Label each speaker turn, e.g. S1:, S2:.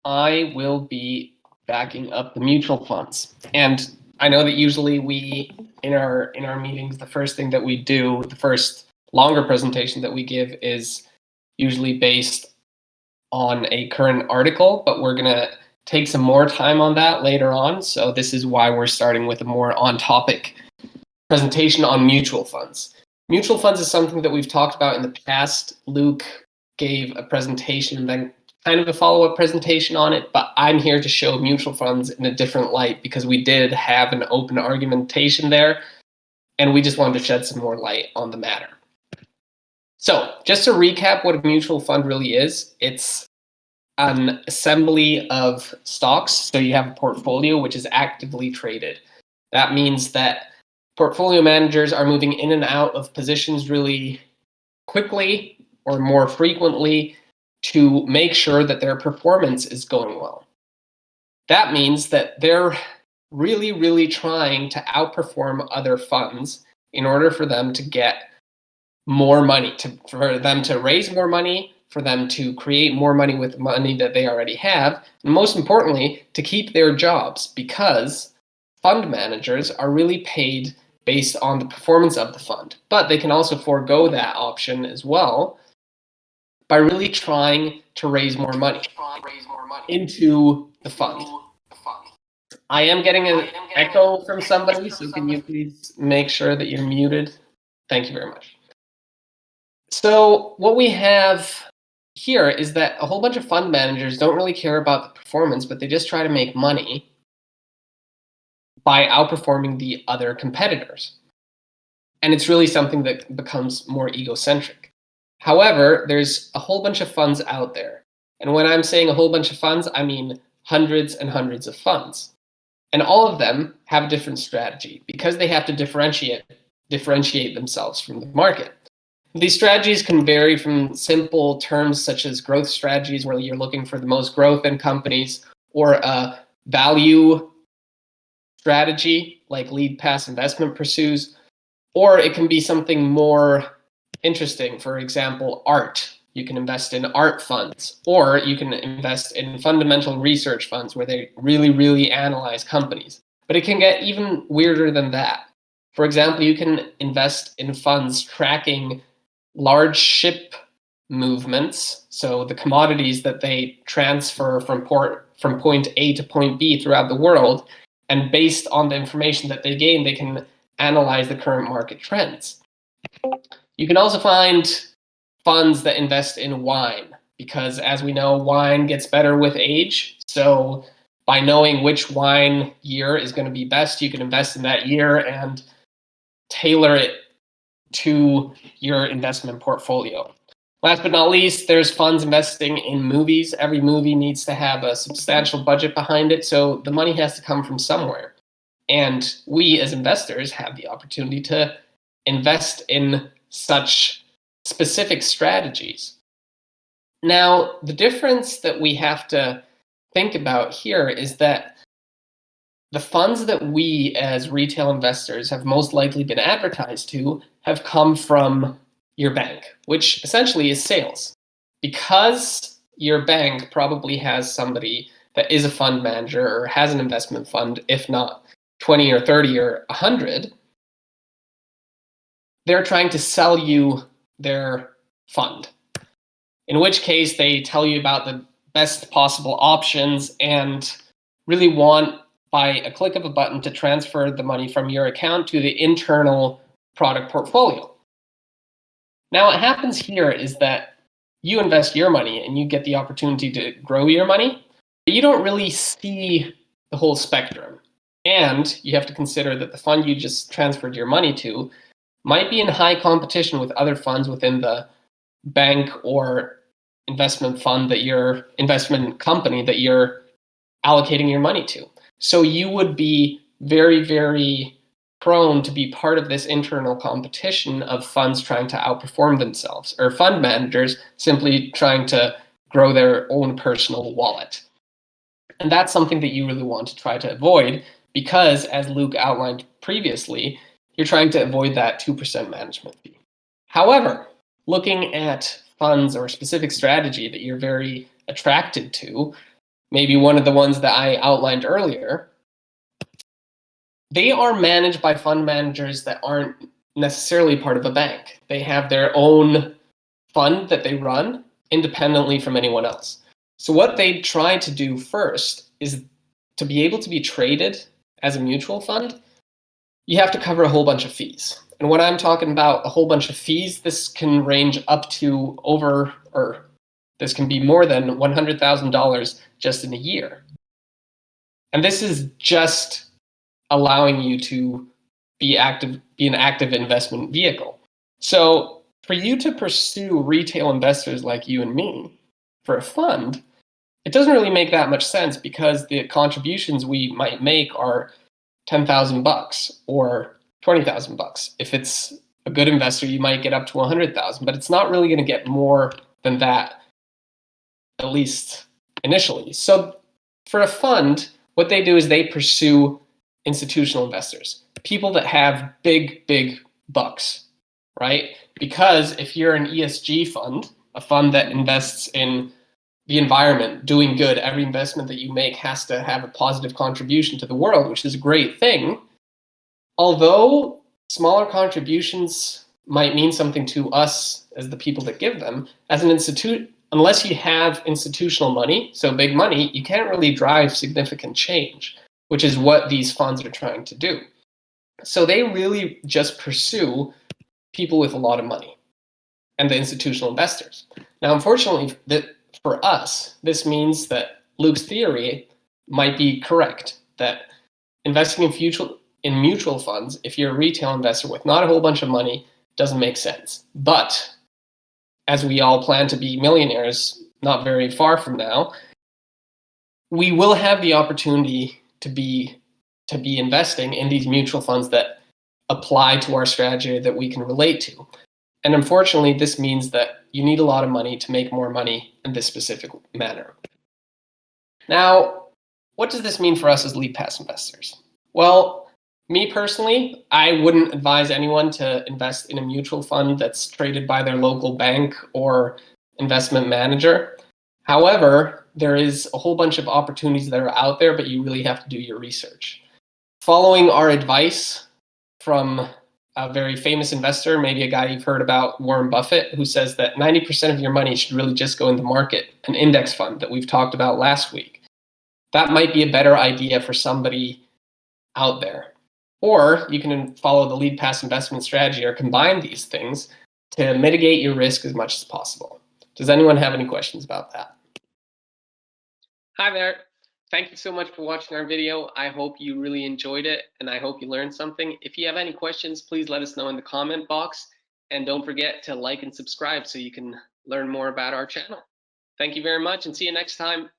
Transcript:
S1: I will be backing up the mutual funds. And I know that usually we in our meetings, the first thing that we do, the first longer presentation that we give is usually based on a current article, but we're gonna take some more time on that later on. So this is why we're starting with a more on-topic presentation on mutual funds. Mutual funds is something that we've talked about in the past. Luke gave a presentation and then kind of a follow-up presentation on it, but I'm here to show mutual funds in a different light because we did have an open argumentation there, and we just wanted to shed some more light on the matter. So just to recap what a mutual fund really is, it's an assembly of stocks. So you have a portfolio which is actively traded. That means that portfolio managers are moving in and out of positions really quickly or more frequently to make sure that their performance is going well. That means that they're really, really trying to outperform other funds in order for them to get more money, for them to raise more money, for them to create more money with the money that they already have, and most importantly, to keep their jobs, because fund managers are really paid based on the performance of the fund. But they can also forego that option as well by really trying to raise more money into the fund. I am getting an echo from somebody, so can you please make sure that you're muted? Thank you very much. So what we have here is that a whole bunch of fund managers don't really care about the performance, but they just try to make money by outperforming the other competitors. And it's really something that becomes more egocentric. However, there's a whole bunch of funds out there. And when I'm saying a whole bunch of funds, I mean hundreds and hundreds of funds. And all of them have a different strategy because they have to differentiate themselves from the market. These strategies can vary from simple terms such as growth strategies, where you're looking for the most growth in companies, or a value strategy like Lead Pass Investment pursues, or it can be something more interesting. For example, art. You can invest in art funds, or you can invest in fundamental research funds where they really, really analyze companies. But it can get even weirder than that. For example, you can invest in funds tracking large ship movements, so the commodities that they transfer from point A to point B throughout the world, and based on the information that they gain, they can analyze the current market trends. You can also find funds that invest in wine, because as we know, wine gets better with age. So by knowing which wine year is going to be best, you can invest in that year and tailor it to your investment portfolio. Last but not least, there's funds investing in movies. Every movie needs to have a substantial budget behind it, so the money has to come from somewhere. And we as investors have the opportunity to invest in such specific strategies. Now, the difference that we have to think about here is that the funds that we as retail investors have most likely been advertised to have come from your bank, which essentially is sales. Because your bank probably has somebody that is a fund manager or has an investment fund, if not 20 or 30 or 100, they're trying to sell you their fund. In which case they tell you about the best possible options and really want, by a click of a button, to transfer the money from your account to the internal product portfolio. Now, what happens here is that you invest your money and you get the opportunity to grow your money, but you don't really see the whole spectrum. And you have to consider that the fund you just transferred your money to might be in high competition with other funds within the bank or investment fund that your investment company that you're allocating your money to. So you would be very, very prone to be part of this internal competition of funds trying to outperform themselves, or fund managers simply trying to grow their own personal wallet. And that's something that you really want to try to avoid, because as Luke outlined previously, you're trying to avoid that 2% management fee. However, looking at funds or a specific strategy that you're very attracted to, maybe one of the ones that I outlined earlier, they are managed by fund managers that aren't necessarily part of a bank. They have their own fund that they run independently from anyone else. So what they try to do first is to be able to be traded as a mutual fund, you have to cover a whole bunch of fees. And when I'm talking about a whole bunch of fees, this can range up to this can be more than $100,000 just in a year. And this is just allowing you to be an active investment vehicle. So for you to pursue retail investors like you and me for a fund, it doesn't really make that much sense because the contributions we might make are $10,000 or $20,000. If it's a good investor, you might get up to 100,000, but it's not really going to get more than that, at least initially. So for a fund, what they do is they pursue institutional investors, people that have big bucks, right? Because if you're an ESG fund, a fund that invests in the environment, doing good, every investment that you make has to have a positive contribution to the world, which is a great thing. Although smaller contributions might mean something to us as the people that give them, as an institute, unless you have institutional money, so big money, you can't really drive significant change, which is what these funds are trying to do. So they really just pursue people with a lot of money and the institutional investors. Now, unfortunately, for us, this means that Luke's theory might be correct, that investing in mutual funds, if you're a retail investor with not a whole bunch of money, doesn't make sense. But as we all plan to be millionaires not very far from now, we will have the opportunity to be investing in these mutual funds that apply to our strategy that we can relate to. And unfortunately, this means that you need a lot of money to make more money in this specific manner. Now, what does this mean for us as Lead Pass investors? Well, me personally, I wouldn't advise anyone to invest in a mutual fund that's traded by their local bank or investment manager. However, there is a whole bunch of opportunities that are out there, but you really have to do your research. Following our advice from a very famous investor, maybe a guy you've heard about, Warren Buffett, who says that 90% of your money should really just go in the market, an index fund that we've talked about last week. That might be a better idea for somebody out there. Or you can follow the Lead Pass investment strategy or combine these things to mitigate your risk as much as possible. Does anyone have any questions about that? Hi there. Thank you so much for watching our video. I hope you really enjoyed it and I hope you learned something. If you have any questions, please let us know in the comment box. And don't forget to like and subscribe so you can learn more about our channel. Thank you very much and see you next time.